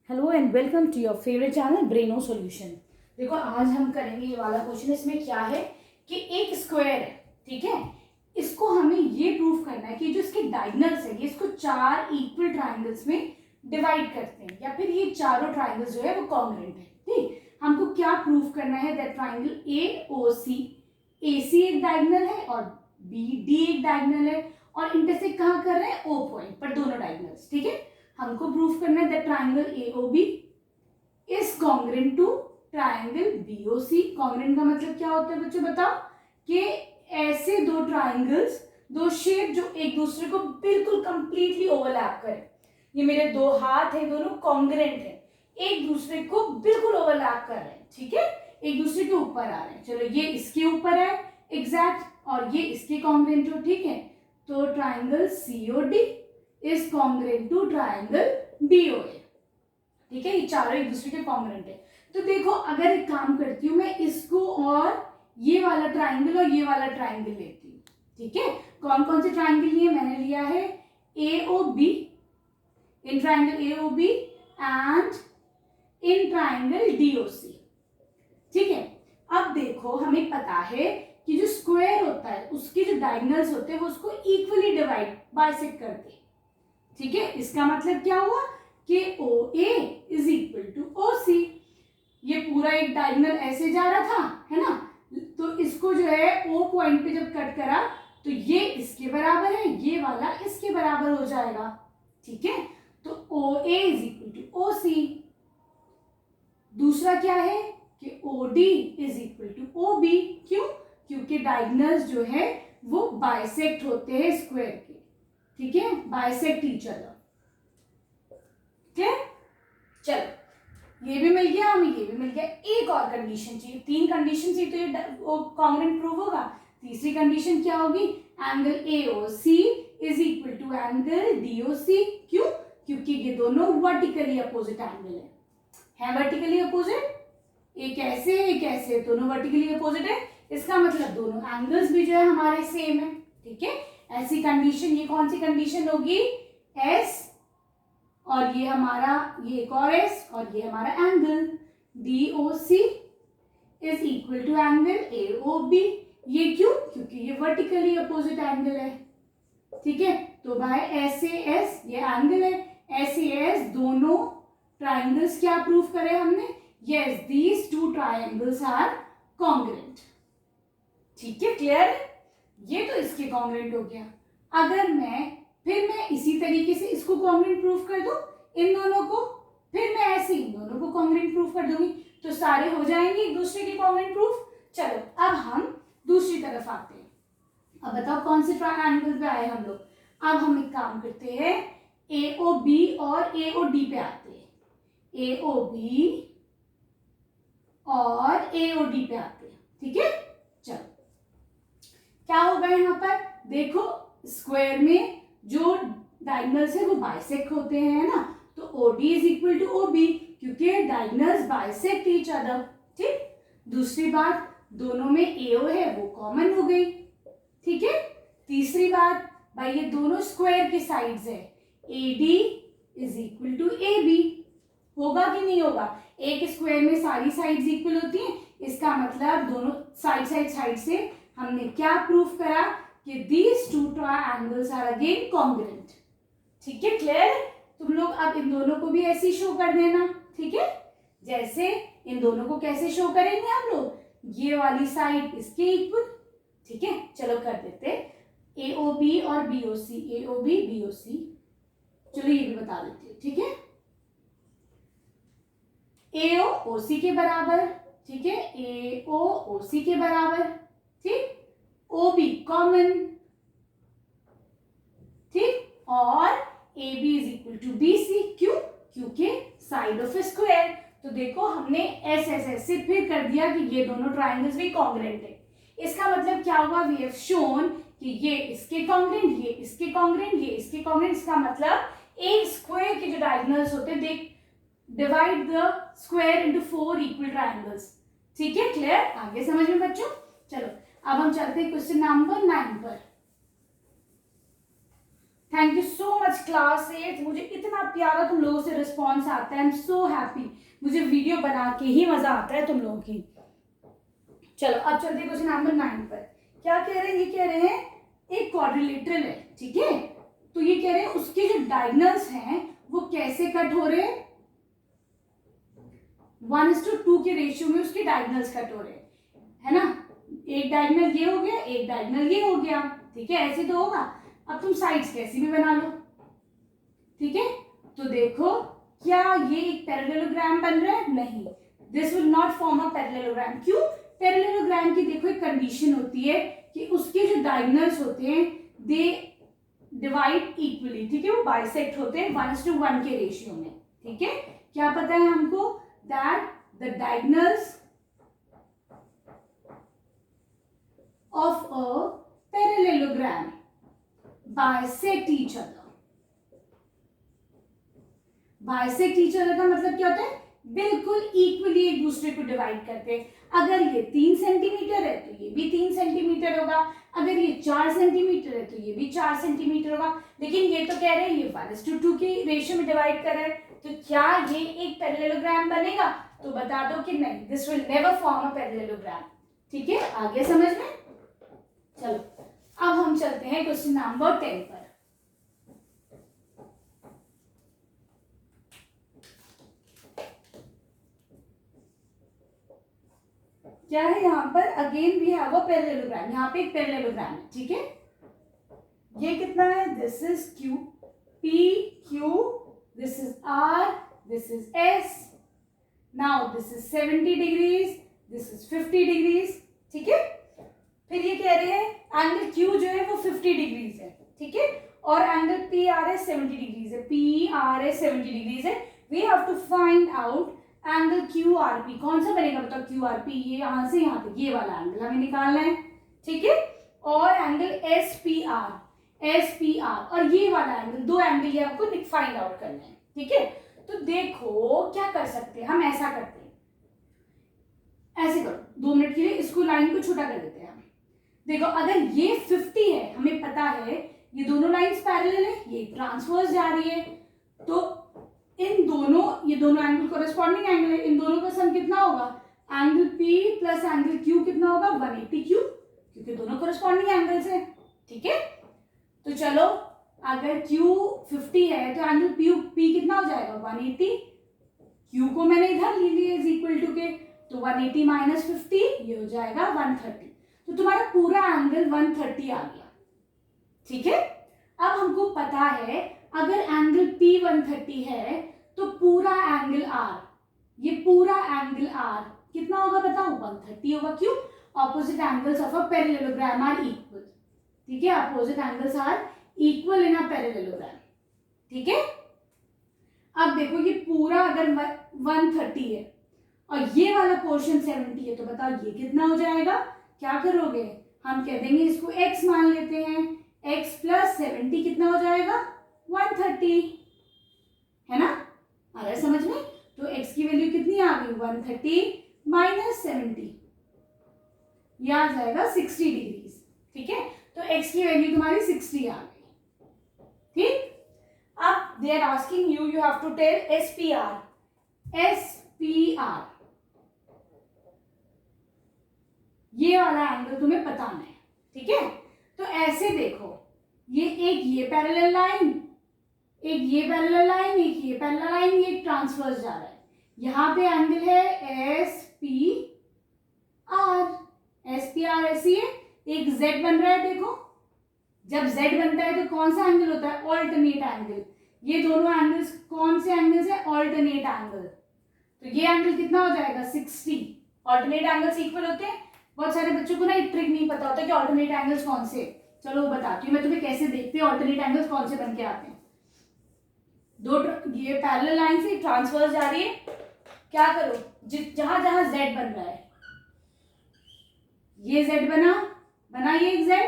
Hello and welcome to your favourite channel Braino Solution. देखो आज हम करेंगे ये वाला क्वेश्चन। इसमें क्या है कि एक स्क्वायर है, ठीक है। इसको हमें ये प्रूव करना है कि जो इसके डायगोनल्स है ये इसको चार इक्वल ट्राइंगल्स में डिवाइड करते हैं या फिर ये चारों ट्राइंगल्स जो है वो कॉन्ग्रुएंट है। ठीक, हमको क्या प्रूव करना है दैट ट्राइंगल ए ओ सी, ए सी एक डायगोनल है और बी डी एक डायगोनल है और इंटरसेक्ट कहाँ कर रहे हैं ओ पॉइंट पर दोनों डायगोनल्स। ठीक है, हमको प्रूफ करना है that triangle AOB is congruent to triangle BOC। Congruent का मतलब क्या होता है बच्चों बताओ? कि ऐसे दो ट्राइंगल्स, दो शेप जो एक दूसरे को बिल्कुल कंप्लीटली ओवरलैप करें। ये मेरे दो हाथ है, दोनों कॉन्ग्रुएंट है, एक दूसरे को बिल्कुल ओवरलैप कर रहे हैं। ठीक है, एक दूसरे के ऊपर आ रहे हैं। चलो ये इसके ऊपर है एग्जैक्ट और ये इसके कॉन्ग्रुएंट हो। ठीक है, तो triangle COD is congruent to triangle BOA। ठीक है, ये चारों एक दूसरे के कॉन्ग्रुएंट है। तो देखो अगर एक काम करती हूं मैं इसको और ये वाला ट्राइंगल और ये वाला ट्राइंगल लेती हूँ। ठीक है, कौन कौन से ट्राइंगल लिए? मैंने लिया है AOB, in triangle AOB and in triangle DOC। ठीक है, अब देखो हमें पता है कि जो स्क्वायर होता है उसके जो डायगोनल्स होते हैं वो उसको इक्वली डिवाइड बाइसेक्ट करते हैं। ठीक है, इसका मतलब क्या हुआ कि OA is equal to OC। ये पूरा एक डायगोनल ऐसे जा रहा था, है ना, तो इसको जो है O पॉइंट पे जब कट करा तो ये इसके बराबर है, ये वाला इसके बराबर हो जाएगा। ठीक है, तो OA is equal to OC। दूसरा क्या है कि OD is equal to OB। क्यों? क्योंकि डायगोनल्स जो है वो बाइसेक्ट होते हैं स्क्वायर के। ठीक है, बाइसेक्ट ईच अदर। क्लियर? चलो ये भी मिल गया हमें, ये भी मिल गया। एक और कंडीशन चाहिए, तीन कंडीशन चाहिए तो ये कॉन्ग्रुएंट प्रूव होगा। तीसरी कंडीशन क्या होगी? Angle AOC is equal to angle DOC। क्यों? क्योंकि ये दोनों वर्टिकली अपोजिट एंगल है वर्टिकली अपोजिट। एक ऐसे एक ऐसे, दोनों वर्टिकली अपोजिट है। इसका मतलब दोनों एंगल्स भी जो है हमारे सेम है। ठीक है, ऐसी कंडीशन, ये कौन सी कंडीशन होगी? S और ये हमारा, ये एक और S और ये हमारा angle DOC is equal to angle AOB। ये क्यों? क्योंकि ये वर्टिकली अपोजिट एंगल है। ठीक है, तो भाई SAS ये एंगल है, SAS दोनों ट्राइंगल्स क्या प्रूव करे हमने? Yes, these two triangles are congruent. ठीक है, क्लियर है? ये तो इसके कॉन्ग्रुएंट हो गया। अगर मैं इसी तरीके से इसको कॉन्ग्रुएंट प्रूफ कर दूं, इन दोनों को, फिर मैं ऐसे इन दोनों को कॉन्ग्रुएंट प्रूफ कर दूंगी तो सारे हो जाएंगे एक दूसरे के कॉन्ग्रुएंट प्रूफ। चलो अब हम दूसरी तरफ आते हैं। अब बताओ कौन से ट्रायंगल पे आए हम लोग? अब हम एक काम करते हैं, AOB और AOD पे आते हैं। AOB और AOD पे आते हैं। ठीक है, चलो क्या होगा यहाँ पर? देखो स्क्वायर में जो डायगोनल्स है वो बाइसेक्ट होते हैं ना, तो OD is equal to OB क्योंकि डायगोनल्स बाइसेक्ट ईच अदर। ठीक, दूसरी बात, दोनों में AO है वो कॉमन हो गई। ठीक है, तीसरी बात, भाई ये दोनों स्क्वायर के साइड्स है, AD is equal to AB। होगा कि नहीं होगा? एक स्क्वायर में सारी साइड्स इक्वल होती हैं, इसका मतलब दोनों साइड से हमने क्या प्रूफ करा कि these two triangles are again congruent। ठीक है, क्लियर? तुम लोग अब इन दोनों को भी ऐसे ही शो कर देना। ठीक है, जैसे इन दोनों को कैसे शो करेंगे हम लोग? ये वाली साइड इसके इक्वल। ठीक है, चलो कर देते AOB और BOC, AOB BOC। चलो ये भी बता देती हूँ। ठीक है, AO OC के बराबर। ठीक है, AO OC के बराबर। ठीक, OB कॉमन। ठीक, और AB is equal to BC। क्यों? क्योंकि साइड ऑफ ए स्क्वायर। तो देखो हमने ऐसे से फिर कर दिया कि ये दोनों ट्राइंगल्स भी कॉन्ग्रुएंट है। इसका मतलब क्या हुआ? वी हैव शोन कि ये इसके कॉन्ग्रुएंट, ये इसके कॉन्ग्रुएंट, ये इसके कॉन्ग्रुएंट। इसका मतलब एक स्क्वायर के जो डायगोनल्स होते हैं they divide the square into 4 equal triangles. ठीक है, क्लियर? आगे समझ में बच्चों? चलो अब हम चलते हैं क्वेश्चन नंबर 9 पर। Thank you so much class 8। मुझे इतना प्यारा तुम लोगों से रिस्पॉन्स आता है, आई एम सो हैप्पी। मुझे वीडियो बना के ही मजा आता है तुम लोगों की। चलो अब चलते हैं क्वेश्चन नंबर 9 पर। क्या कह रहे हैं? ये कह रहे हैं एक क्वाड्रिलेटरल है, ठीक है। तो ये कह रहे हैं उसके जो डायगोनल्स हैं वो कैसे कट हो रहे हैं, 1:2 के रेशियो में उसके डायगोनल्स कट हो रहे हैं, है ना। एक डायगोनल ये हो गया, एक डायगोनल ये हो गया, ठीक है। ऐसे तो होगा। अब तुम साइड्स कैसी भी बना लो, ठीक है। तो देखो क्या ये एक पैरेललोग्राम बन रहा है? नहीं, this will not form a parallelogram. क्यों? पैरेललोग्राम की देखो एक कंडीशन होती है कि उसके जो डायगोनल्स होते हैं दे डिवाइड इक्वली, ठीक है। वो बाइसेक्ट होते हैं 1:1 के रेशियो में, ठीक है। क्या पता है हमको? That the diagonals of a parallelogram bisect each other। bisect each other का मतलब क्या होता है? बिल्कुल इक्वली एक दूसरे को डिवाइड करते हैं। अगर ये 3 सेंटीमीटर है तो ये भी 3 सेंटीमीटर होगा, अगर ये 4 सेंटीमीटर है तो ये भी 4 सेंटीमीटर होगा। लेकिन ये तो कह रहे हैं ये 1:2 के रेशियो में डिवाइड कर रहे हैं, तो क्या ये एक पैरेललोग्राम बनेगा? तो बता दो कि नहीं, this will never form a parallelogram. ठीक है, आगे समझ में। चलो अब हम चलते हैं क्वेश्चन नंबर 10 पर। क्या है यहाँ पर? Again we have a parallelogram. यहाँ पे एक पैरेललोग्राम है, ठीक है। ये कितना है? This is Q, P Q, this is R, this is S. Now this is 70 degrees, this is 50 degrees, ठीक है। फिर ये कह रहे हैं एंगल क्यू जो है वो 50 डिग्रीज है, ठीक है। और angle P R S 70 degrees है, पी आर एस 70 डिग्रीज है। We have to find out angle Q R P. कौन सा बनेगा बताओ? क्यू आर पी, ये यहां से यहां तक ये वाला एंगल हमें निकालना है, ठीक है। और angle S P R, S P R और ये वाला एंगल, दो एंगल ये आपको फाइंड आउट करना है, ठीक है। तो देखो क्या कर सकते हैं हम, ऐसा करते हैं, ऐसे करो 2 मिनट के लिए इसको लाइन को छोटा कर देते हैं हम। देखो अगर ये 50 है, हमें पता है ये दोनों लाइंस पैरेलल है, ये ट्रांसवर्स जा रही है, तो इन दोनों, ये दोनों एंगल कोरेस्पॉन्डिंग एंगल है, इन दोनों का सम कितना होगा? Angle P plus angle Q कितना होगा? 180 क्यू, क्योंकि दोनों कोरेस्पॉन्डिंग एंगल्स है, ठीक है। तो चलो अगर Q 50 है तो एंगल P कितना हो जाएगा? 180। Q को मैंने इधर ले लिया इज इक्वल टू के, तो 180 माइनस 50 ये हो जाएगा 130। तो तुम्हारा पूरा एंगल 130 आ गया, ठीक है। अब हमको पता है अगर एंगल P 130 है तो पूरा एंगल R, ये पूरा एंगल R कितना होगा बताओ? 130 होगा। क्यों? Opposite angles of a parallelogram are equal, ठीक है। Opposite angles are equal in a parallelogram, ठीक है। अब देखो ये पूरा अगर 130 है और ये वाला पोर्शन 70 है, तो बताओ ये कितना हो जाएगा? क्या करोगे? हम कह देंगे इसको x मान लेते हैं, x प्लस 70 कितना हो जाएगा? 130, है ना। आ रहा है समझ में? तो x की वैल्यू कितनी आ गई? 130 माइनस 70, यह आ जाएगा 60 डिग्रीज, ठीक है। तो x की वैल्यू तुम्हारी 60 आ गई, ठीक। अब they are asking you, you have to tell SPR, SPR ये वाला एंगल तुम्हें बताना है, ठीक है। तो ऐसे देखो, ये एक ये पैरेलल लाइन, एक ये पैरेलल लाइन, एक ये पैरेलल लाइन, ये ट्रांसवर्स जा रहा है। यहां पे एंगल है SPR, SPR ऐसी है। एक Z बन रहा है, देखो जब Z बनता है तो कौन सा एंगल होता है? Alternate angle. ये दोनों एंगल्स कौन से एंगल्स है? Alternate angle. तो ये एंगल कितना हो जाएगा? 60। ऑल्टरनेट एंगल्स इक्वल होते हैं। बहुत सारे बच्चों को ना एक ट्रिक नहीं पता होता कि ऑल्टरनेट एंगल्स कौन से। चलो बताती हूँ मैं तुम्हें कैसे देखते हैं ऑल्टरनेट एंगल्स कौन से बन के आते हैं। ये पैरेलल लाइन से ट्रांसवर्स जा रही है, क्या करो, जहां जहां Z बन रहा है, ये Z बना ये एक Z,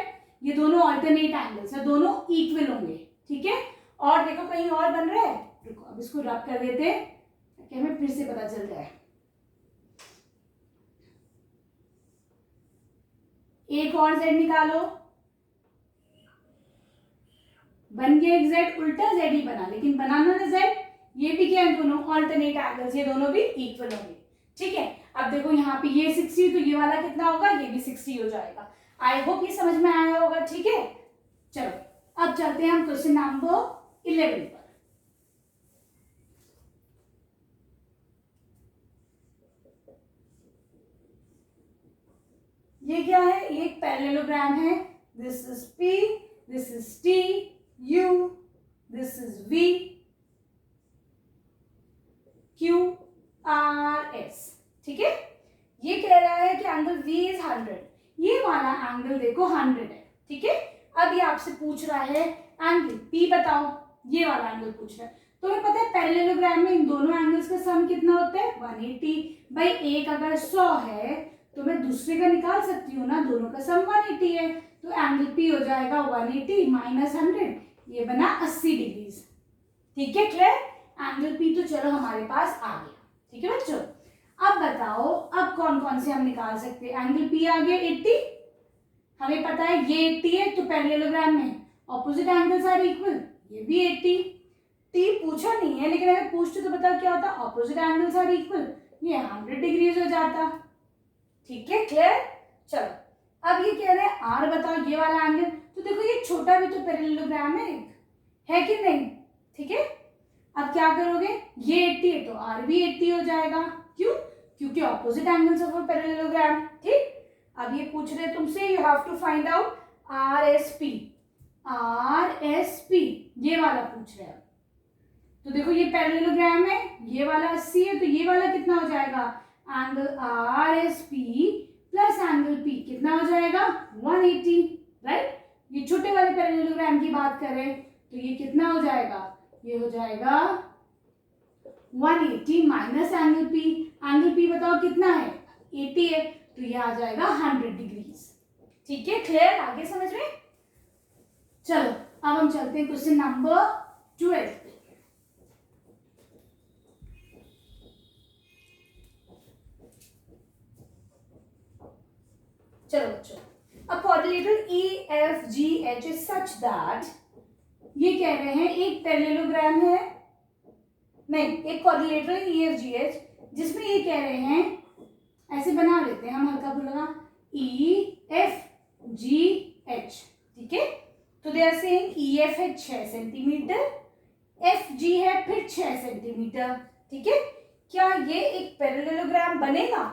ये दोनों ऑल्टरनेट एंगल्स है, दोनों इक्वल होंगे, ठीक है। और देखो कहीं और बन रहा है, रुको अब इसको रब कर देते हैं कि हमें फिर से पता चल जाए। एक और Z निकालो, बन गया एक जेड, उल्टा जेड ही बना, लेकिन बनाना ना जेड, ये भी क्या है, दोनों ऑल्टरनेट एंगल्स, ये दोनों भी इक्वल होंगे। ठीक है, अब देखो यहाँ पे ये 60, तो ये वाला कितना होगा, ये भी 60 हो जाएगा। आई होप ये समझ में आया होगा। ठीक है, चलो अब चलते हैं हम क्वेश्चन नंबर 11 पर। ये क्या है, ये एक पैरेललोग्राम है। This is P, this is T, U, this is V, Q, R, S। ठीक है, ये कह रहा है कि एंगल V इज 100, ये वाला एंगल देखो 100 है। ठीक है, अब ये आपसे पूछ रहा है एंगल P बताओ, ये वाला एंगल पूछ रहा है। तो हमें पता है पैरेललोग्राम में इन दोनों एंगल्स का सम कितना होता है, 180। भाई एक अगर 100 है तो मैं दूसरे का निकाल सकती हूँ ना, दोनों का सम 180 है, तो एंगल P हो जाएगा 180 माइनस 100, ये बना 80 डिग्रीज। ठीक है, क्लियर। एंगल P तो चलो हमारे पास आ गया। ठीक है बच्चों, अब बताओ अब कौन कौन से हम निकाल सकते हैं। एंगल P आ गया 80, हमें पता है ये 80 है, तो पैरेललोग्राम में ऑपोजिट एंगल्स आर इक्वल, ये भी 80। T पूछा नहीं है, लेकिन अगर पूछते तो बताओ क्या होता, ऑपोजिट एंगल्स आर इक्वल, ये 100 डिग्रीज हो जाता। ठीक है, क्लियर। चलो अब ये कह रहे हैं R बताओ, ये वाला एंगल, तो देखो ये छोटा भी तो पैरेललोग्राम है कि नहीं। ठीक है, अब क्या करोगे, ये 80 है तो R भी 80 हो जाएगा। क्यों, क्योंकि opposite angles of a parallelogram. ठीक, अब ये पूछ रहे तुमसे, you have to find out RSP, RSP ये वाला पूछ रहे हैं। तो देखो ये पैरेललोग्राम है, ये वाला 80 है, तो ये वाला कितना हो जाएगा, angle RSP plus angle P कितना हो जाएगा, 180। राइट, ये छोटे वाले पैरेललोग्राम की बात करें तो ये कितना हो जाएगा, ये हो जाएगा 180 minus angle P। Angle P बताओ कितना है, 80 है, तो ये आ जाएगा 100 डिग्रीज। ठीक है, क्लियर, आगे समझ में। चलो अब हम चलते हैं क्वेश्चन नंबर 12 पे। चलो बच्चों, a quadrilateral EFGH is such that, ये कह रहे हैं एक पैरेललोग्राम है, नहीं एक क्वाड्रिलेटरल EFGH, जिसमें ये कह रहे हैं, ऐसे बना लेते हैं हम हल्का फुल्का, EFGH। ठीक है, तो दे आर सेइंग EF है 6 सेंटीमीटर, FG है फिर 6 सेंटीमीटर। ठीक है, क्या ये एक पैरेललोग्राम बनेगा,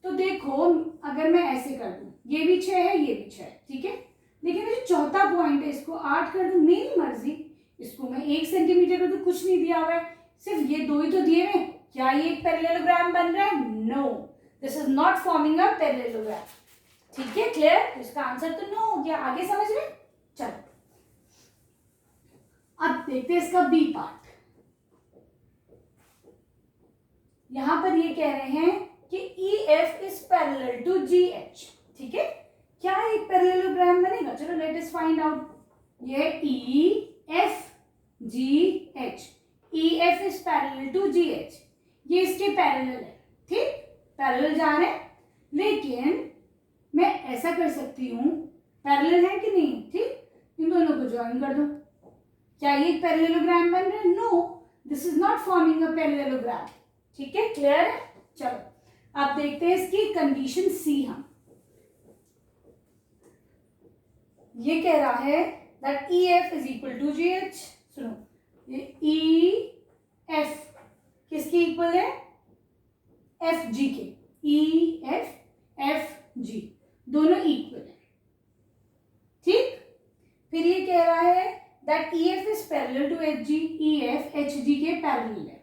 तो देखो अगर मैं ऐसे कर दूं, ये भी 6 है, ये भी 6 है। ठीक है, लेकिन जो चौथा पॉइंट है इसको 8 कर दूं, मेरी मर्जी, इसको मैं 1 सेंटीमीटर को तो कुछ नहीं दिया हुआ है, सिर्फ ये 2 ही तो दिए हुए, क्या ये एक पैरेललोग्राम बन रहा है, no, this is not forming a parallelogram. ठीक है, क्लियर, तो इसका आंसर तो नो हो गया। आगे समझ में। चलो अब देखते हैं इसका बी पार्ट। यहां पर ये कह रहे हैं कि EF is parallel to GH। ठीक है, क्या एक पैरेललोग्राम बनेगा, चलो लेट अस फाइंड आउट। ये EFGH, EF is parallel to GH, ये इसके पैरेलल है। ठीक, पैरेलल जा रहे हैं, लेकिन मैं ऐसा कर सकती हूं, पैरेलल है कि नहीं, ठीक, इन दोनों को ज्वाइन कर दो, क्या ये एक पैरेललोग्राम बन रहा है, no, this is not forming a parallelogram. ठीक है, क्लियर है। चलो अब देखते हैं इसकी कंडीशन सी। हम ये कह रहा है that EF is equal to GH। सुनो, ये EF किसकी इक्वल है, FG के, EF FG दोनों इक्वल है। ठीक, फिर ये कह रहा है that EF is parallel to HG, EF HG के पैरेलल है।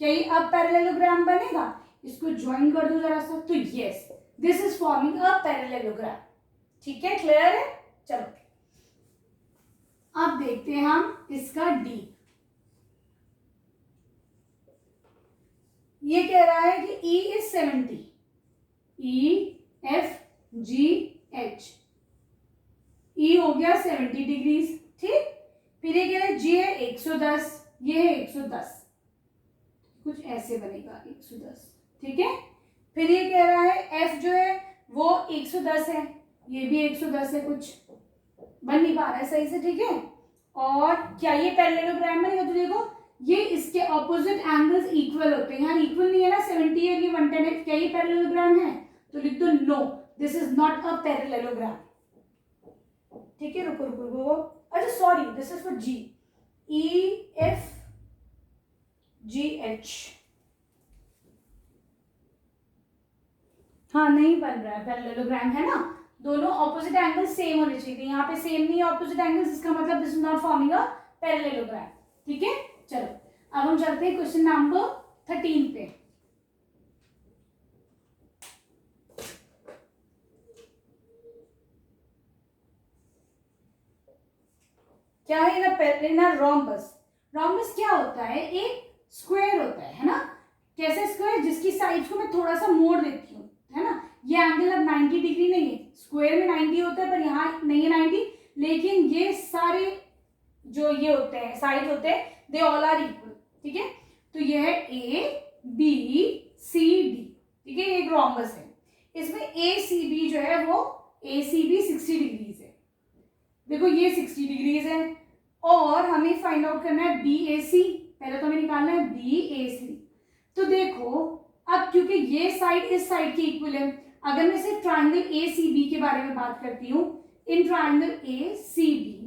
क्या ये अब पैरेललोग्राम बनेगा, इसको ज्वाइन कर दो जरा सा, तो yes, this is forming a parallelogram. ठीक है, क्लियर है। चलो अब देखते हैं हम इसका डी। ये कह रहा है कि E इज 70, EFGH, E हो गया 70 डिग्रीज। ठीक, फिर ये कह रहा है G है 110, ये है 110, कुछ ऐसे बनेगा 110। ठीक है, फिर ये कह रहा है F जो है वो 110 है, ये भी 110 है, कुछ बन नहीं पा रहा है सही से। ठीक है, और क्या ये पैरेललोग्राम बनेगा? तो देखो ये इसके ऑपोजिट एंगल्स इक्वल होते हैं, यहाँ इक्वल नहीं है ना 70 और ये 110 है, क्या ये पैरेललोग्राम है? तो लिख दो no, this is not a parallelogram. ठीक है, रुको रुको रुको, अच्छा sorry, this is for G, E F G H, हाँ नहीं बन रहा है पैरेललोग्राम, है ना, दोनों ऑपोजिट एंगल्स सेम होने चाहिए, यहाँ पे सेम नहीं है ऑपोजिट एंगल्स, इसका मतलब this is not forming a parallelogram. ठीक है, चलो अब हम चलते हैं क्वेश्चन नंबर 13 पे। क्या है ना रोम्बस। रोम्बस क्या होता है? एक स्क्वायर होता है ना, कैसे स्क्वायर? जिसकी साइड्स को मैं थोड़ा सा मोड़ देती हूँ, है ना, ये एंगल अब 90 डिग्री नहीं है, स्क्वायर में 90 होता है पर यहाँ नहीं है 90, लेकिन ये सारे जो ये होते हैं साइड होते हैं दे ऑल आर इक्वल। ठीक है, तो ये है ए बी सी डी। ठीक है, ये एक रोम्बस है, इसमें ए सी बी जो है वो ए सी बी 60 डिग्रीज है, देखो ये 60 डिग्रीज है, और हमें फाइंड आउट करना है बी ए सी, पहले तो हमें निकालना है बी ए सी। तो देखो अब क्योंकि ये साइड इस साइड के इक्वल है, अगर मैं सिर्फ ट्राइंगल ए सी बी के बारे में बात करती हूँ, in triangle A C B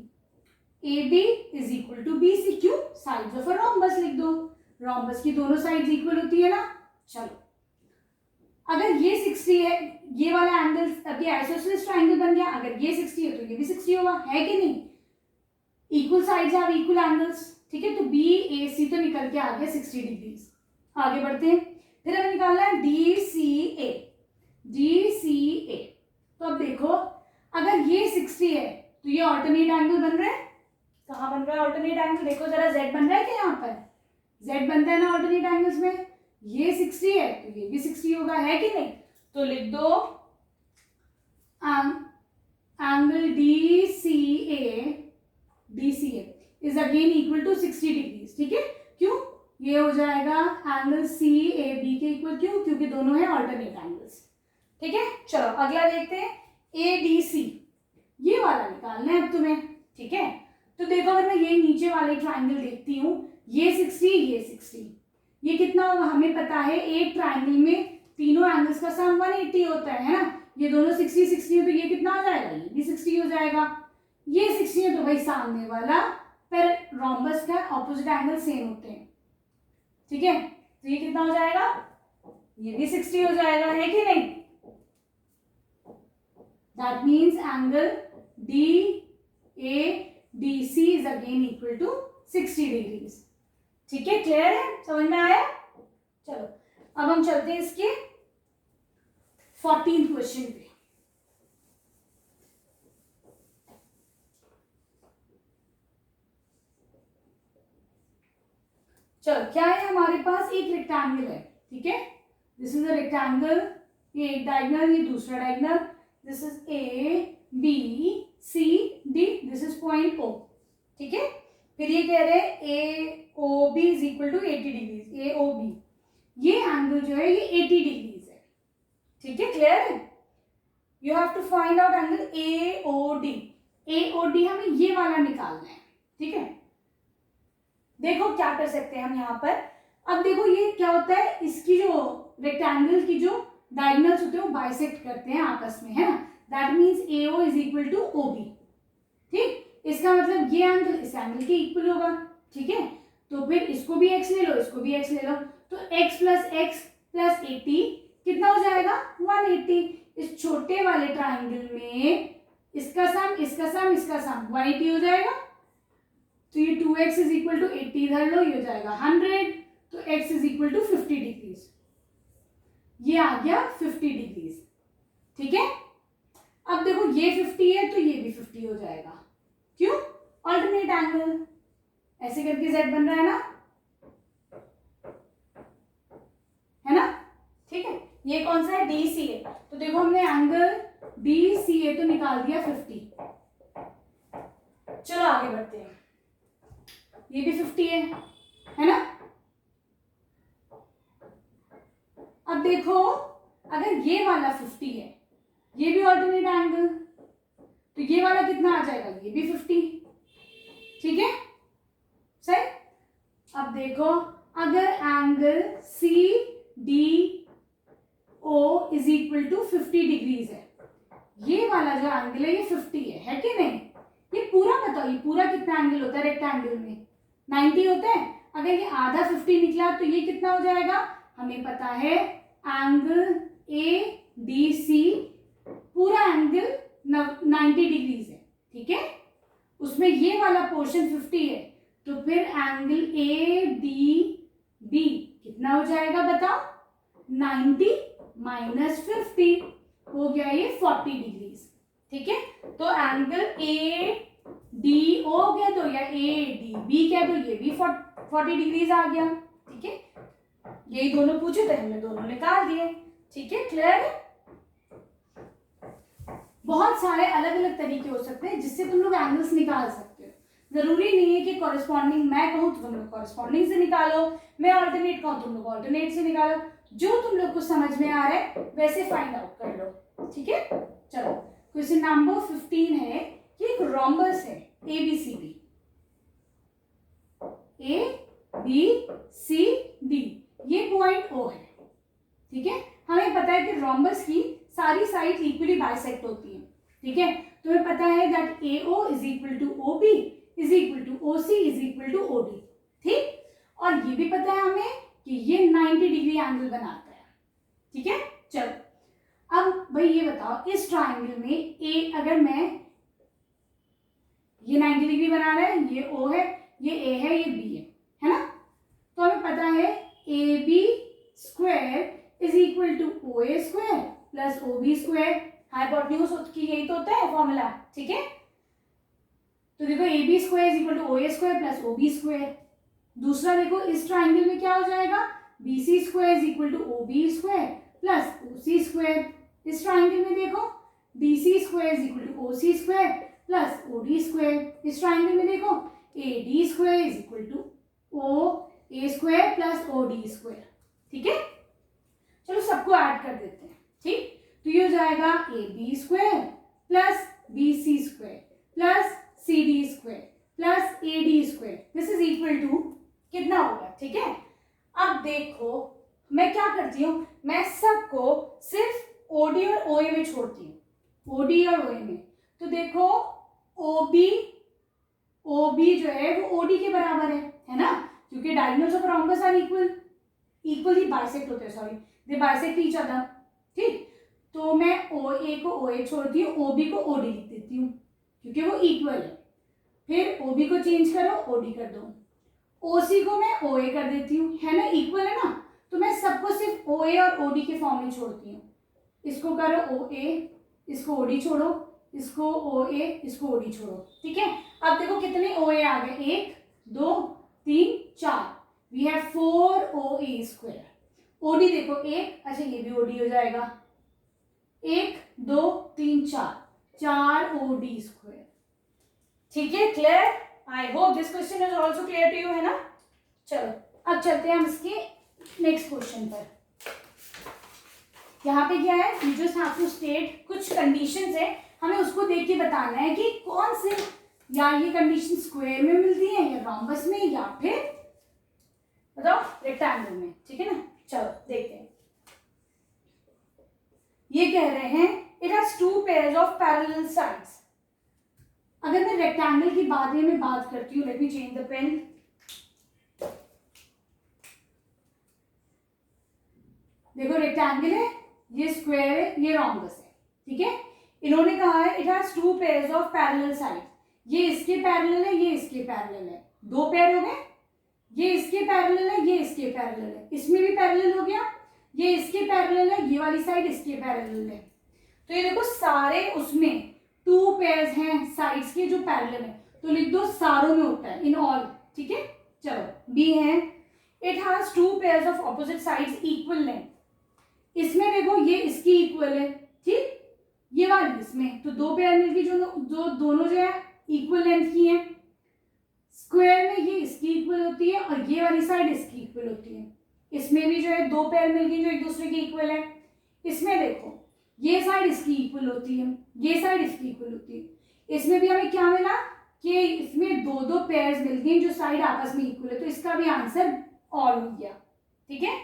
A B is equal to B C, क्यों? साइड्स ऑफ अ रोम्बस लिख दो, रोम्बस की दोनों साइड्स इक्वल होती है ना। चलो अगर ये 60 है, ये वाला एंगल अब ये आइसोसेलेस ट्राइंगल बन गया, अगर ये 60 है तो ये भी 60 होगा, है कि नहीं? Equal sides have equal angles. ठीक है, तो बी ए सी तो निकल के आ गया 60 डिग्रीज। आगे बढ़ते हैं, फिर हमें निकालना है डी सी ए, डी सी ए। तो अब देखो अगर ये 60 है तो ये ऑल्टरनेट एंगल बन रहा है, कहाँ बन रहा है ऑल्टरनेट एंगल? देखो जरा जेड बन रहा है क्या? यहाँ पर जेड बनता है ना ऑल्टरनेट एंगल्स में, ये 60 है तो ये भी 60 होगा, है कि नहीं? तो लिख दो angle D C A is again equal to 60 degrees. ठीक है, क्यों? ये हो जाएगा एंगल सी ए बी के इक्वल, क्यों? क्योंकि दोनों है ऑल्टरनेट एंगल्स। ठीक है, चलो अगला देखते हैं ए डी सी, ये वाला निकालना है अब तुम्हें। ठीक है, तो देखो अगर मैं ये नीचे वाले ट्राइंगल देखती हूँ, ये 60 ये 60, ये कितना होगा? हमें पता है एक ट्राइंगल में तीनों एंगल्स का सम 180 होता है ना, ये दोनों 60 60 है तो ये कितना हो जाएगा? ये भी 60 हो जाएगा, ये 60 है तो भाई सामने वाला पर रोम्बस का ऑपोजिट एंगल सेम होते हैं। ठीक है, तो ये कितना हो जाएगा? ये भी 60 हो जाएगा, है कि नहीं? That means angle D A D C is again equal to 60 degrees. ठीक है, क्लियर है, समझ में आया? चलो अब हम चलते हैं इसके 14th क्वेश्चन पे। चलो क्या है हमारे पास? एक रेक्टेंगल है, ठीक है, दिस इज अ रेक्टेंगल, ये एक डायगोनल, ये दूसरा diagonal, this is A B C D, this is point O. ठीक है, फिर ये कह रहे हैं A O B is equal to 80 degrees, A O B, ये एंगल जो है ये 80 डिग्रीज है। ठीक है, क्लियर है? You have to find out angle A O D, A O D हमें ये वाला निकालना है। ठीक है, देखो क्या कर सकते हैं हम यहाँ पर, अब देखो ये क्या होता है, इसकी जो रेक्टेंगल की जो डायगोनल्स होते हैं वो बाइसेक्ट करते हैं आपस में, है ना, that means A O is equal to O B. ठीक, इसका मतलब ये एंगल इस एंगल के इक्वल होगा। ठीक है, तो फिर इसको भी x ले लो, इसको भी x ले लो, तो x प्लस 80 कितना हो जाएगा? 180। इस छोटे वाले ट्राइंगल में इसका सम इसका सम इसका सम 180 हो जाएगा, तो ये 2x इज इक्वल टू 80 इधर लो, ये हो जाएगा 100, तो x is equal to 50 degrees, ये आ गया 50 डिग्रीज। ठीक है, अब देखो ये 50 है तो ये भी 50 हो जाएगा, क्यों? ऑल्टरनेट एंगल, ऐसे करके z बन रहा है ना? ठीक है, ये कौन सा है? डी सी है, तो देखो हमने एंगल डी सी ए तो निकाल दिया 50। चलो आगे बढ़ते हैं, ये भी 50 है ना? अब देखो अगर ये वाला 50 है, ये भी ऑल्टरनेट एंगल, तो ये वाला कितना आ जाएगा? ये भी 50। ठीक है सही। अब देखो अगर angle C D O is equal to 50 degrees है, ये वाला जो एंगल है ये 50 है कि नहीं? ये पूरा बताओ, ये पूरा कितना एंगल होता है रेक्टेंगल में? 90 होता है। अगर ये आधा 50 निकला तो ये कितना हो जाएगा? हमें पता है एंगल ए डी सी पूरा एंगल 90 डिग्रीज है, ठीक है। उसमें ये वाला पोर्शन 50 है, तो फिर एंगल ए डी बी कितना हो जाएगा बताओ? 90 माइनस 50 हो गया ये 40 डिग्रीज, ठीक है। तो एंगल ए डी ओ कह दो या ए डी बी कह दो, ये भी 40 डिग्रीज आ गया, ठीक है। यही दोनों पूछे थे, हमने दोनों निकाल दिए, ठीक है। क्लियर है? बहुत सारे अलग अलग तरीके हो सकते हैं जिससे तुम लोग एंगल्स निकाल सकते हो। जरूरी नहीं है कि कॉरेस्पॉन्डिंग मैं कहूँ तो तुम लोग कॉरेस्पॉन्डिंग से निकालो, मैं ऑल्टरनेट कहूँ तुम लोग ऑल्टरनेट से निकालो, जो तुम लोग को समझ में आ रहा है वैसे फाइंड आउट कर लो, ठीक है। चलो क्वेश्चन नंबर 15 है कि एक रोम्बस है A B C D, A B C D, ये पॉइंट ओ है, ठीक है। हमें पता है कि रोम्बस की सारी साइड इक्वली बाइसेक्ट होती है, ठीक है। तो हमें पता है that A O is equal to O B is equal to O C is equal to O D, ठीक। और ये भी पता है हमें कि ये 90 डिग्री एंगल बनाता है, ठीक है। चलो अब भाई ये बताओ इस ट्राइंगल में ए, अगर मैं ये 90 डिग्री बना रहा है, ये ओ है, ये ए है, ये बी है ना। तो हमें पता है A B square is equal to O A square plus O B square, hypotenuse की यही तो होता है फॉर्मूला, ठीक है। तो देखो A B square is equal to O A square plus O B square. दूसरा देखो इस ट्राइंगल में क्या हो जाएगा? B C square is equal to O B square plus O C square. इस ट्राइंगल में देखो D C square is equal to O C square plus O D square. इस ट्राइंगल में देखो A D square is equal to O A square plus O D square, ठीक है। चलो सबको ऐड कर देते हैं, ठीक। तो ये हो जाएगा A B square plus B C square plus C D square plus A D square, this is equal to कितना होगा, ठीक है। अब देखो मैं क्या करती हूँ, मैं सबको सिर्फ ओडी और ओए में छोड़ती हूँ, ओडी और ओए में। तो देखो ओबी जो है वो ओडी के बराबर है ना, क्योंकि diagonals of rhombus are equally bisect होते हैं, sorry they bisect each other, ठीक। तो मैं ओ ए को ओ ए छोड़ती हूँ, ओ बी को ओ डी लिख देती हूँ क्योंकि वो इक्वल है। फिर ओ बी को चेंज करो, ओ डी कर दो, ओ सी को मैं ओ ए कर देती हूँ, है ना, इक्वल है ना। तो मैं सबको सिर्फ ओ ए और ओ डी के फॉर्म में छोड़ती हूँ। इसको करो ओ ए, इसको ओ डी छोड़ो, इसको ओ ए, इसको ओ डी छोड़ो, ठीक है। अब देखो कितने ओ ए आ गए, 1 2 3 4, we have 4 O A square. O D देखो 1, अच्छा ये भी ओ डी हो जाएगा, 1 2 3 4 ओ डी स्क्वायर, ठीक है। Clear? I hope this question is also clear to you, है ना। चलो अब चलते हैं हम इसके नेक्स्ट क्वेश्चन पर। यहाँ पे क्या है, you just have to state कुछ कंडीशंस है, हमें उसको देख के बताना है कि कौन से, या ये कंडीशन स्क्वायर में मिलती है या रोम्बस में या फिर बताओ रेक्टेंगल में, ठीक है ना। चलो देखते हैं। ये कह रहे हैं it has 2 pairs of parallel sides. अगर मैं रेक्टेंगल की बारे में बात करती हूँ, let me change the pen. देखो रेक्टेंगल है, ये स्क्वायर है, ये रोम्बस है, ठीक है। इन्होंने कहा है it has 2 pairs of parallel sides, ये इसके पैरेलल है, ये इसके पैरेलल है, 2 पेयर हो गए। ये इसके पैरेलल है, ये इसके पैरेलल है, इसमें भी पैरेलल हो गया, ये इसके पैरेलल है, ये वाली साइड इसके पैरेलल है। तो ये देखो सारे उसमें 2 पेयर्स हैं साइड्स के जो पैरेलल है, तो लिख दो सारों में होता है, इन ऑल, ठीक है। चलो बी है, it has 2 pairs of opposite sides equal length. इसमें देखो ये इसकी इक्वल है, ठीक, ये वाली इसमें, तो 2 पेयर मिलके जो दोनों जो है इक्वल लेंथ की है। स्क्वायर में ये इसकी इक्वल होती है और ये वाली साइड इसकी इक्वल होती है। इसमें भी जो है 2 पेयर मिलके जो एक दूसरे की इक्वल है। इसमें देखो ये साइड इसकी इक्वल होती है, ये साइड इसकी इक्वल होती है। इसमें भी हमें क्या मिला, कि इसमें दो दो पेयर्स मिल गए जो साइड आपस में इक्वल है, तो इसका भी आंसर ऑल हो गया। ठीक है,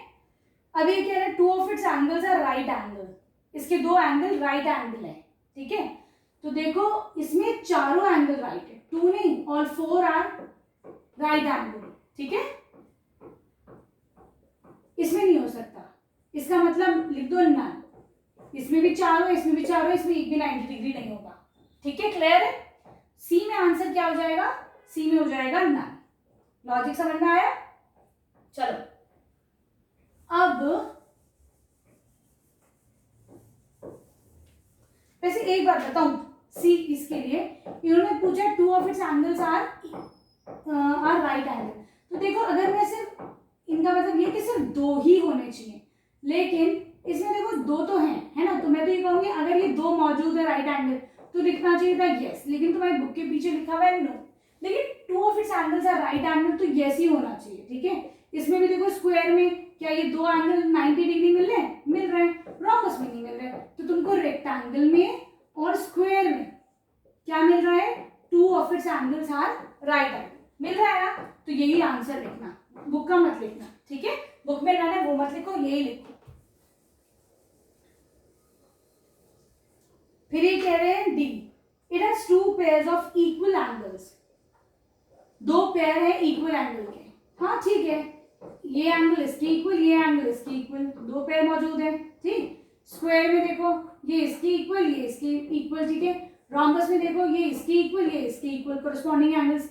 अब ये कह रहे हैं two of its angles are right angle, इसके दो एंगल राइट एंगल है। ठीक है, तो देखो इसमें चारों एंगल राइट है, टू नहीं all four are right angle. ठीक है, इसमें नहीं हो सकता, इसका मतलब लिख दो नन। इसमें भी चारों, इसमें भी चारों, इसमें एक भी 90 डिग्री नहीं होगा। ठीक है, क्लियर है? सी में आंसर क्या हो जाएगा? सी में हो जाएगा नन। लॉजिक समझ में आया? चलो अब वैसे एक बात बताऊं, सी इसके लिए इन्होंने पूछा two of its angles are right angle, तो देखो अगर मैं सिर्फ इनका मतलब ये कि सिर्फ दो ही होने चाहिए, लेकिन इसमें देखो दो तो हैं, है ना, तो मैं तो ये कहूंगी अगर ये दो मौजूद है राइट एंगल तो लिखना चाहिए था यस, लेकिन तुम्हारी बुक के पीछे लिखा हुआ है नो। लेकिन two of its angles are right angle तो यस ही होना चाहिए। ठीक है, इसमें भी देखो स्क्वायर में क्या ये दो एंगल 90 डिग्री मिल रहे हैं? मिल रहे हैं। रॉम्बस में नहीं मिल रहे, तो तुमको रेक्टेंगल में और स्क्वायर में क्या मिल रहा है? Two of its angles are right angle मिल रहा है ना, तो यही आंसर लिखना, बुक का मत लिखना। ठीक है, बुक में ना वो मत लिखो, यही लिखो। फिर ये कह रहे हैं D, it has two pairs of equal angles, दो पेयर है इक्वल एंगल के। हाँ ठीक है, ये एंगल इसकी इक्वल, ये एंगल इसकी इक्वल, दो पेयर मौजूद है। ठीक, स्क्वायर में देखो ये इसकी इक्वल, ये इसकी इक्वल। ठीक है, रॉम्बस में देखो ये इसकी इक्वल, ये इसकी equal, corresponding angles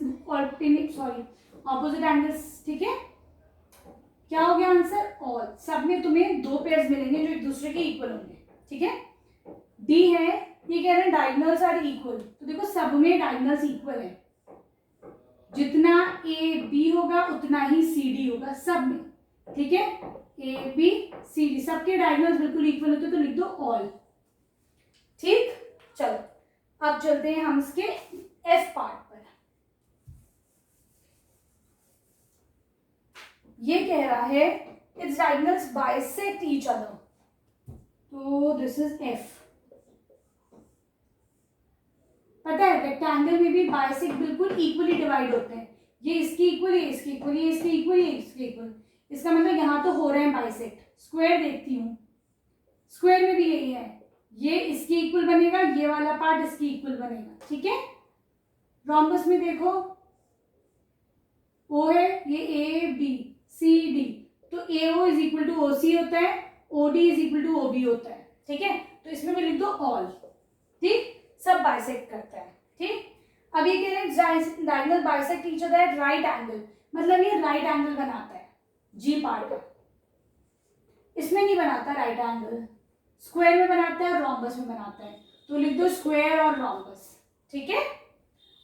opposite angles. ठीक है, क्या हो गया आंसर? ऑल। सब में तुम्हें दो पेयर्स मिलेंगे जो एक दूसरे के इक्वल होंगे। ठीक है, डी है, ये कह रहे हैं डायगोनल्स आर इक्वल, तो देखो सब में डायगोनल्स इक्वल है, जितना ए बी होगा उतना ही सी डी होगा सब में। ठीक है, ए बी सी डी सबके डायगोनल्स बिल्कुल इक्वल होते, तो लिख दो ऑल। ठीक, चलो अब चलते हैं हम इसके एफ पार्ट पर। ये कह रहा है its diagonals bisect each other, तो दिस इज एफ। पता है रेक्टेंगल में भी बाइसेक्ट बिल्कुल इक्वली डिवाइड होते हैं, ये इसकी इक्वल, ये इसकी इक्वल, ये इसकी इक्वल, ये इसकी इक्वल, इसका मतलब यहाँ तो हो रहे हैं बाइसेक्ट। स्क्वायर देखती हूँ, स्क्वायर में भी यही है, ये इसकी इक्वल बनेगा, ये वाला पार्ट इसकी इक्वल बनेगा। ठीक है, रॉम्बस में देखो ओ है, ये ए बी सी डी, तो A O is equal to O C होता है, O D is equal to O B होता है। ठीक है, तो इसमें भी लिख दो ऑल। ठीक, सब बाइसेक्ट करता है। ठीक, अब ये कह रहे हैं diagonal bisect each other at right angle, मतलब ये राइट एंगल बनाता है जी पार्ट का, इसमें नहीं बनाता राइट एंगल, स्क्वायर में बनाता है और रॉम्बस में बनाता है, तो लिख दो स्क्वायर और रॉम्बस। ठीक है,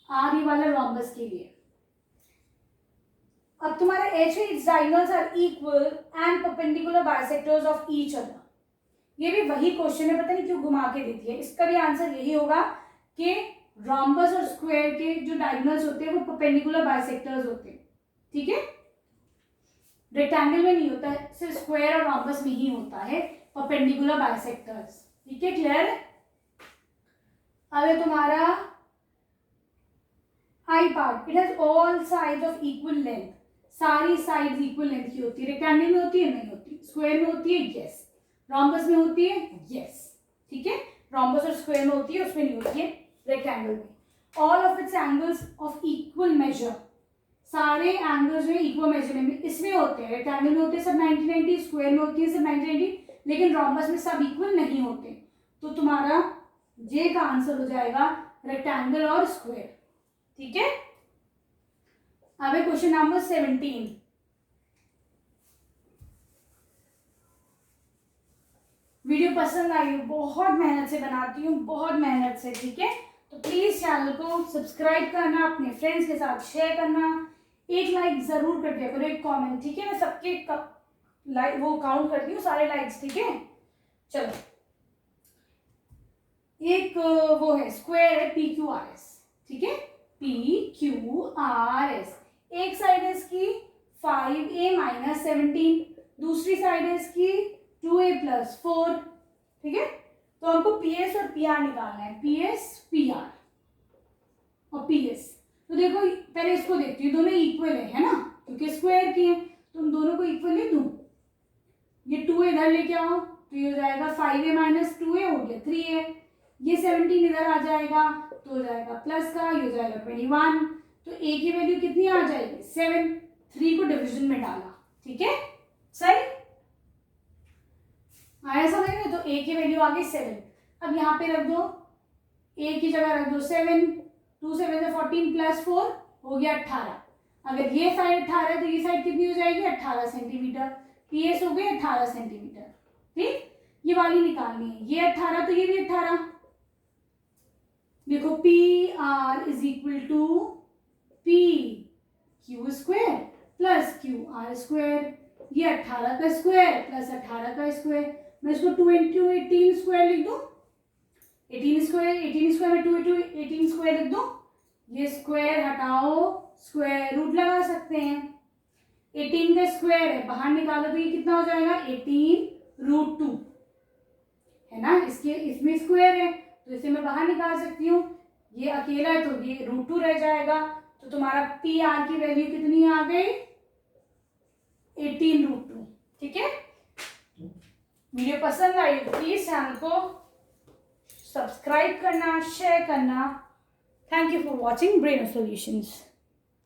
आर ये वाला रॉम्बस के लिए। अब तुम्हारा एच है its diagonals are equal and perpendicular bisectors of each other, ये भी वही क्वेश्चन है, पता नहीं क्यों घुमा के देती है, इसका भी आंसर यही होगा कि रॉम्बस और स्क्वायर के जो डायगोनल्स होते हैं वो परपेंडिकुलर बाइसेक्टर्स होते हैं। ठीक है, रेक्टेंगल में नहीं होता है, सिर्फ स्क्वायर और रॉम्बस में ही होता है परपेंडिकुलर बाइसेक्टर्स। ठीक है, क्लियर? अब है तुम्हारा आई part, it has all sides of equal length, सारी साइड्स इक्वल लेंथ की होती है। रेक्टेंगल में होती है? नहीं होती। स्क्वायर में होती है? यस। रॉम्बस में होती है? यस। ठीक है, रॉम्बस और स्क्वायर में होती है, उसमें नहीं होती है रेक्टेंगल में। All of its angles of equal major, सारे एंगल्स जो है इक्वल मेजरमेंट में इसमें होते हैं, रेक्टेंगल में होते हैं सब 90-90, स्क्वायर में होती है सब 90-90, लेकिन रॉम्बस में सब इक्वल नहीं होते, तो तुम्हारा जे का आंसर हो जाएगा रेक्टेंगल और स्क्वायर। ठीक है, अब है क्वेश्चन नंबर 17। वीडियो पसंद आई हो, बहुत मेहनत से बनाती हूँ, बहुत मेहनत से। ठीक है, तो प्लीज चैनल को सब्सक्राइब करना, अपने फ्रेंड्स के साथ शेयर करना, एक लाइक जरूर कर दिया करो, एक कमेंट। ठीक है, मैं सबके लाइक वो काउंट करती हूँ सारे लाइक्स। ठीक है, चलो एक वो है स्क्वायर है PQRS। ठीक है, PQRS, एक साइड है इसकी 5A - 17, दूसरी साइड है इसकी 2A + 4। ठीक है, तो हमको PS और PR निकालना है, PS PR और PS। तो देखो पहले इसको देखती हूँ, दोनों इक्वल है ना, क्योंकि स्क्वायर की है, तो हम दोनों को इक्वल लिख दूँ। ये 2 इधर लेके आओ तो ये हो जाएगा 5a माइनस 2a हो गया 3a। ये 17 इधर आ जाएगा तो हो जाएगा प्लस का, ये हो जाएगा 21। तो a की वैल्यू कितनी आ जाएगी 7। 3 को डिवीजन में डाला, ठीक है, सही आया समझ में। तो a की वैल्यू आ गई 7। अब यहाँ पे रख दो, a की जगह रख दो 7, 2 7 से 14 प्लस 4 हो गया 18। अगर ये साइड 18 है तो ये साइड कितनी हो जाएगी 18 सेंटीमीटर। पीएस हो गए 18 सेंटीमीटर, ठीक। ये वाली निकालनी है, ये 18 तो ये भी 18। देखो P R is equal to P Q square plus Q R square. ये 18 का स्क्वायर प्लस 18 का स्क्वायर। मैं इसको 2 इंटू 18 स्क्वायर लिख दूं। 18 स्क्वायर में 2 इंटू 18 स्क्वायर लिख दो। ये स्क्वायर हटाओ, स्क्वायर रूट लगा सकते हैं। 18 का स्क्वायर है, बाहर निकालो तो ये कितना हो जाएगा 18√2 है ना। इसमें स्क्वायर है तो इसे मैं बाहर निकाल सकती हूँ। ये अकेला है तो ये √2 रह जाएगा। तो तुम्हारा पी आर की वैल्यू कितनी आ गई 18√2, ठीक है। वीडियो पसंद आई तो प्लीज चैनल को सब्सक्राइब करना, शेयर करना। Thank you for watching Braino solutions.